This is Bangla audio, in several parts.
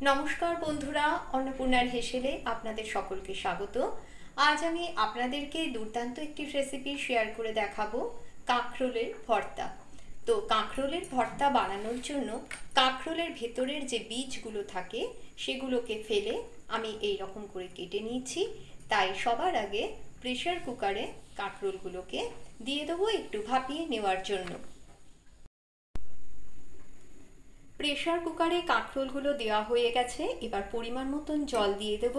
নমস্কার বন্ধুরা, অন্নপূর্ণার হেসেলে আপনাদের সকলকে স্বাগত। আজ আমি আপনাদেরকে দুর্দান্ত একটি রেসিপি শেয়ার করে দেখাবো, কাঁকরোলের ভর্তা। তো কাঁকরোলের ভর্তা বানানোর জন্য কাঁকরোলের ভেতরের যে বীজগুলো থাকে সেগুলোকে ফেলে আমি এই রকম করে কেটে নিয়েছি। তাই সবার আগে প্রেসার কুকারে কাঁকরোলগুলোকে দিয়ে দেবো একটু ভাপিয়ে নেওয়ার জন্য। প্রেসার কুকারে কাঁকরোলগুলো দেওয়া হয়ে গেছে, এবার পরিমাণ মতন জল দিয়ে দেব।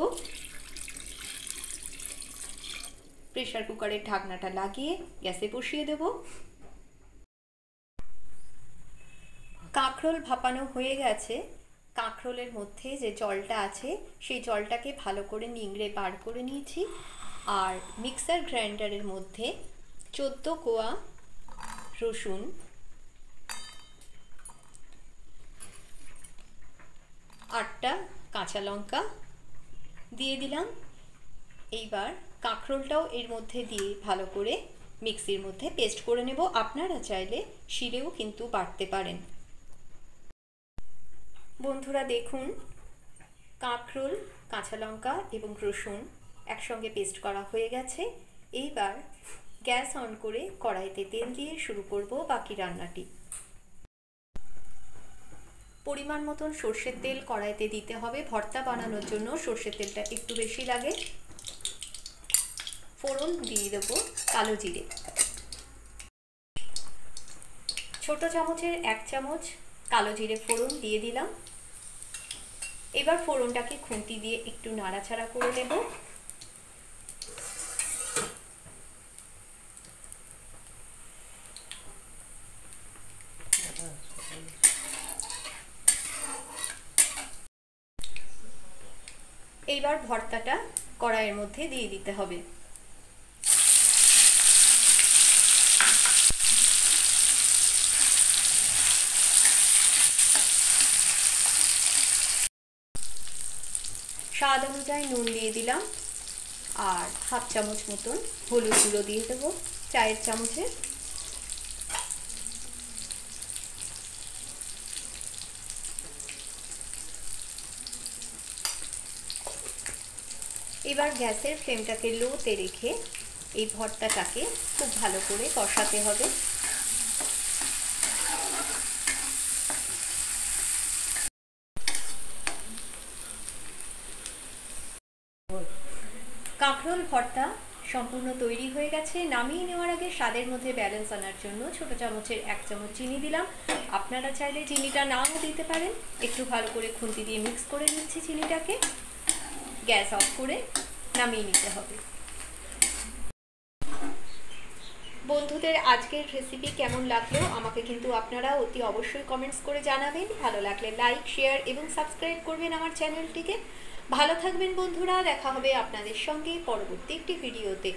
প্রেসার কুকারের ঢাকনাটা লাগিয়ে গ্যাসে বসিয়ে দেব। কাঁকরোল ভাপানো হয়ে গেছে। কাঁকরোলের মধ্যে যে জলটা আছে সেই জলটাকে ভালো করে নিংড়ে বার করে নিয়েছি। আর মিক্সার গ্রাইন্ডারের মধ্যে 14 কোয়া রসুন, 8টা কাঁচা লঙ্কা দিয়ে দিলাম। এইবার কাঁকরোলটাও এর মধ্যে দিয়ে ভালো করে মিক্সির মধ্যে পেস্ট করে নেব। আপনারা চাইলে শিলেও কিন্তু বাটতে পারেন। বন্ধুরা দেখুন, কাঁকরোল, কাঁচা লঙ্কা এবং রসুন একসঙ্গে পেস্ট করা হয়ে গেছে। এইবার গ্যাস অন করে কড়াইতে তেল দিয়ে শুরু করব বাকি রান্নাটি। পরিমাণ মতন সর্ষের তেল কড়াইতে দিতে হবে। ভর্তা বানানোর জন্য সর্ষের তেলটা একটু বেশি লাগে। ফোড়ন দিয়ে দেবো কালো জিরে। ছোট চামচের 1 চামচ কালো জিরে ফোড়ন দিয়ে দিলাম। এবার ফোড়নটাকে খুন্তি দিয়ে একটু নাড়াচাড়া করে নেব। এইবার ভর্তাটা কড়াইয়ের মধ্যে দিয়ে দিতে হবে। স্বাদ অনুযায়ী নুন দিয়ে দিলাম আর 1/2 চামচ মতন হলুদ গুঁড়ো দিয়ে দেবো, চায়ের চামচের। এবার গ্যাসের ফ্লেমটাকে লোতে রেখে এই ভর্তাটাকে খুব ভালো করে কষাতে হবে। কাঁকরোল ভর্তা সম্পূর্ণ তৈরি হয়ে গেছে। নামিয়ে নেওয়ার আগে স্বাদের মধ্যে ব্যালেন্স আনার জন্য ছোট চামচের 1 চামচ চিনি দিলাম। আপনারা চাইলে চিনিটা নাও দিতে পারেন। একটু ভালো করে খুন্তি দিয়ে মিক্স করে নিচ্ছি চিনিটাকে। গ্যাস অফ করে নামিয়ে নিতে হবে। বন্ধুদের আজকের রেসিপি কেমন লাগলো আমাকে কিন্তু আপনারা অতি অবশ্যই কমেন্টস করে জানাবেন। ভালো লাগলে লাইক, শেয়ার এবং সাবস্ক্রাইব করবেন আমার চ্যানেলটিকে। ভালো থাকবেন বন্ধুরা, দেখা হবে আপনাদের সঙ্গে পরবর্তী একটি ভিডিওতে।